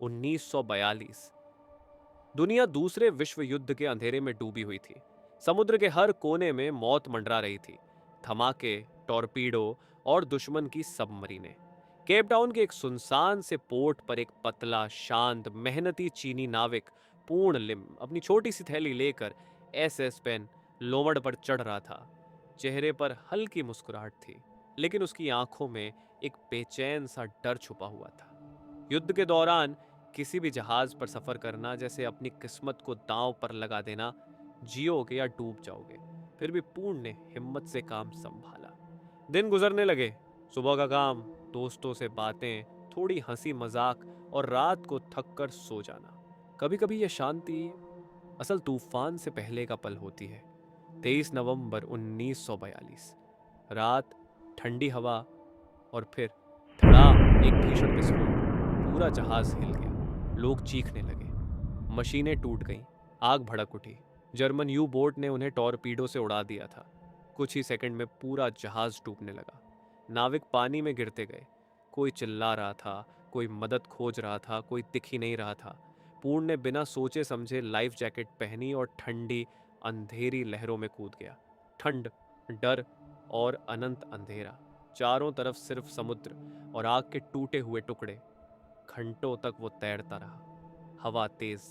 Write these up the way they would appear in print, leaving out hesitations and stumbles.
1942। दुनिया दूसरे विश्व युद्ध के अंधेरे में डूबी हुई थी। समुद्र के हर कोने में मौत मंडरा रही थी। धमाके, टॉर्पीडो और दुश्मन की सबमरीनें। केप टाउन के एक सुनसान से पोर्ट पर एक पतला, शांत, मेहनती चीनी नाविक पूर्ण लिम अपनी छोटी सी थैली लेकर एसएस पेन लोमड़ पर चढ़ रहा था। चेहरे पर हल्की मुस्कुराहट थी, लेकिन उसकी आंखों में एक बेचैन सा डर छुपा हुआ था। युद्ध के दौरान किसी भी जहाज पर सफर करना जैसे अपनी किस्मत को दांव पर लगा देना। जियोगे या डूब जाओगे। फिर भी पूर्ण ने हिम्मत से काम संभाला। दिन गुजरने लगे। सुबह का काम, दोस्तों से बातें, थोड़ी हंसी मजाक और रात को थक कर सो जाना। कभी कभी यह शांति असल तूफान से पहले का पल होती है। 23 नवंबर 1942। रात, ठंडी हवा और फिर धड़ा, एक भीषण विस्फोट। पूरा जहाज हिल गया। लोग चीखने लगे। मशीनें टूट गईं। आग भड़क उठी। जर्मन यू बोट ने उन्हें टॉर्पीडो से उड़ा दिया था। कुछ ही सेकंड में पूरा जहाज डूबने लगा। नाविक पानी में गिरते गए। कोई चिल्ला रहा था, कोई मदद खोज रहा था, कोई दिख ही नहीं रहा था। पूर्ण ने बिना सोचे समझे लाइफ जैकेट पहनी और ठंडी अंधेरी लहरों में कूद गया। ठंड, डर और अनंत अंधेरा। चारों तरफ सिर्फ समुद्र और आग के टूटे हुए टुकड़े। घंटों तक वो तैरता रहा। हवा तेज,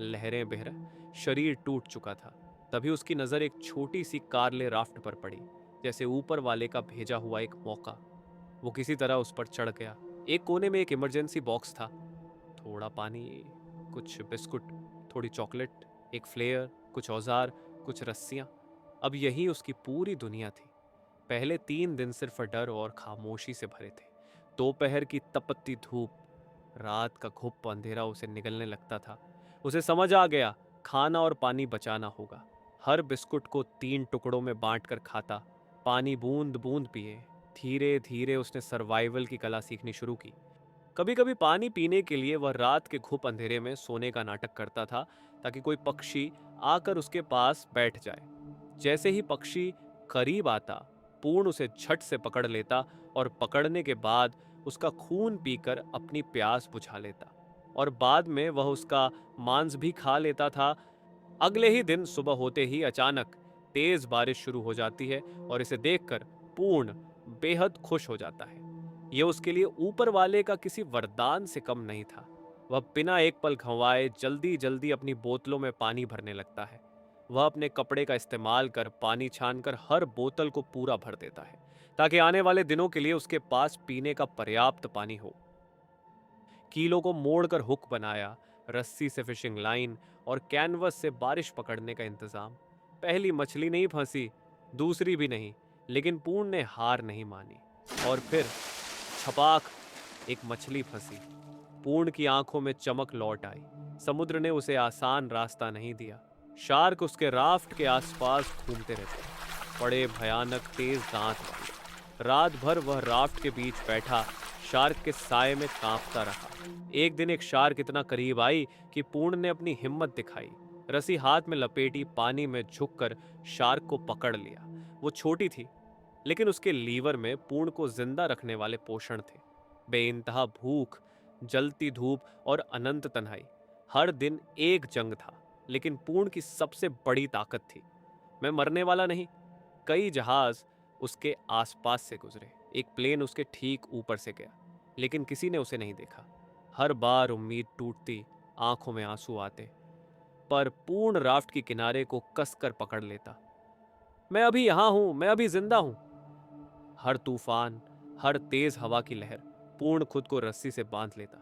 लहरें बह रही, शरीर टूट चुका था। तभी उसकी नजर एक छोटी सी कारले राफ्ट पर पड़ी, जैसे ऊपर वाले का भेजा हुआ एक मौका। वो किसी तरह उस पर चढ़ गया। एक कोने में एक इमरजेंसी बॉक्स था। थोड़ा पानी, कुछ बिस्कुट, थोड़ी चॉकलेट, एक फ्लेयर, कुछ औजार, कुछ रस्सियां। अब यही उसकी पूरी दुनिया थी। पहले 3 दिन सिर्फ डर और खामोशी से भरे थे। दोपहर की तपती धूप, रात का घुप अंधेरा उसे निगलने लगता था। उसे समझ आ गया, खाना और पानी बचाना होगा। हर बिस्कुट को 3 टुकड़ों में बांटकर खाता, पानी बूंद बूंद पिए। धीरे धीरे उसने सर्वाइवल की कला सीखनी शुरू की। कभी कभी पानी पीने के लिए वह रात के घुप अंधेरे में सोने का नाटक करता था, ताकि कोई पक्षी आकर उसके पास बैठ जाए। जैसे ही पक्षी करीब आता, पूर्ण उसे झट से पकड़ लेता और पकड़ने के बाद उसका खून पीकर अपनी प्यास बुझा लेता, और बाद में वह उसका मांस भी खा लेता था। अगले ही दिन सुबह होते ही अचानक तेज बारिश शुरू हो जाती है और इसे देखकर पूर्ण बेहद खुश हो जाता है। यह उसके लिए ऊपर वाले का किसी वरदान से कम नहीं था। वह बिना एक पल गंवाए जल्दी जल्दी अपनी बोतलों में पानी भरने लगता है। वह अपने कपड़े का इस्तेमाल कर पानी छानकर हर बोतल को पूरा भर देता है, ताकि आने वाले दिनों के लिए उसके पास पीने का पर्याप्त पानी हो। कीलों को मोड़कर हुक बनाया, रस्सी से फिशिंग लाइन और कैनवस से बारिश पकड़ने का इंतजाम। पहली मछली नहीं फंसी, दूसरी भी नहीं, लेकिन पूर्ण ने हार नहीं मानी। और फिर छपाक, एक मछली फंसी। पूर्ण की आंखों में चमक लौट आई। समुद्र ने उसे आसान रास्ता नहीं दिया। शार्क उसके राफ्ट के आसपास घूमते रहते, बड़े भयानक तेज दांत वाले। रात भर वह राफ्ट के बीच बैठा शार्क के साए में कांपता रहा। एक दिन एक शार्क इतना करीब आई कि पूर्ण ने अपनी हिम्मत दिखाई। रस्सी हाथ में लपेटी, पानी में झुककर शार्क को पकड़ लिया। वो छोटी थी, लेकिन उसके लीवर में पूर्ण को जिंदा रखने वाले पोषण थे। बेइंतहा भूख, जलती धूप और अनंत तन्हाई। हर दिन एक जंग था, लेकिन पूर्ण की सबसे बड़ी ताकत थी। मैं मरने वाला नहीं। कई जहाज उसके आसपास से गुजरे, एक प्लेन उसके ठीक ऊपर से गया, लेकिन किसी ने उसे नहीं देखा। हर बार उम्मीद टूटती, आंखों में आंसू आते, पर पूर्ण राफ्ट के किनारे को कसकर पकड़ लेता। मैं अभी यहां हूं, मैं अभी जिंदा हूं। हर तूफान, हर तेज हवा की लहर, पूर्ण खुद को रस्सी से बांध लेता।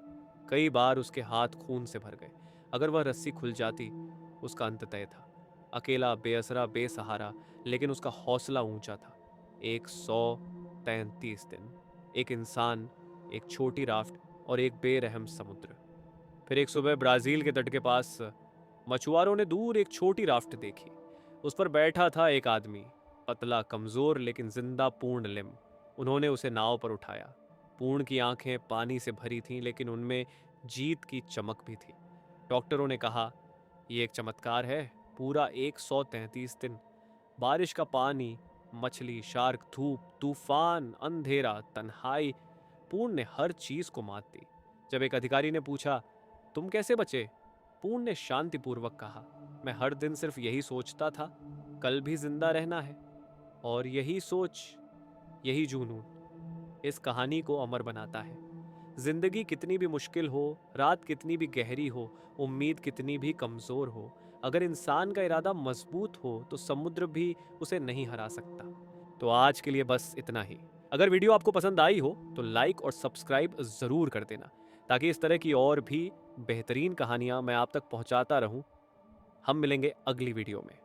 कई बार उसके हाथ खून से भर गए। अगर वह रस्सी खुल जाती, उसका अंत तय था। अकेला, बेअसरा, बेसहारा, लेकिन उसका हौसला ऊंचा था। 133 दिन, एक इंसान, एक छोटी राफ्ट और एक बेरहम समुद्र। फिर एक सुबह ब्राजील के तट के पास मछुआरों ने दूर एक छोटी राफ्ट देखी। उस पर बैठा था एक आदमी, पतला, कमजोर, लेकिन जिंदा पूर्ण लिम। उन्होंने उसे नाव पर उठाया। पूर्ण की आंखें पानी से भरी थीं, लेकिन उनमें जीत की चमक भी थी। डॉक्टरों ने कहा, यह एक चमत्कार है। पूरा 133 दिन, बारिश का पानी, मछली, शार्क, धूप, तूफान, अंधेरा, तन्हाई, पूर्ण ने हर चीज को मात दी। जब एक अधिकारी ने पूछा, तुम कैसे बचे? पूर्ण ने शांतिपूर्वक कहा। मैं हर दिन सिर्फ यही सोचता था, कल भी जिंदा रहना है। और यही सोच, यही जुनून इस कहानी को अमर बनाता है। जिंदगी कितनी भी मुश्किल हो, रात कितनी भी गहरी हो, उम्मीद कितनी भी कमजोर हो, अगर इंसान का इरादा मजबूत हो तो समुद्र भी उसे नहीं हरा सकता। तो आज के लिए बस इतना ही। अगर वीडियो आपको पसंद आई हो तो लाइक और सब्सक्राइब जरूर कर देना, ताकि इस तरह की और भी बेहतरीन कहानियां मैं आप तक पहुंचाता रहूं। हम मिलेंगे अगली वीडियो में।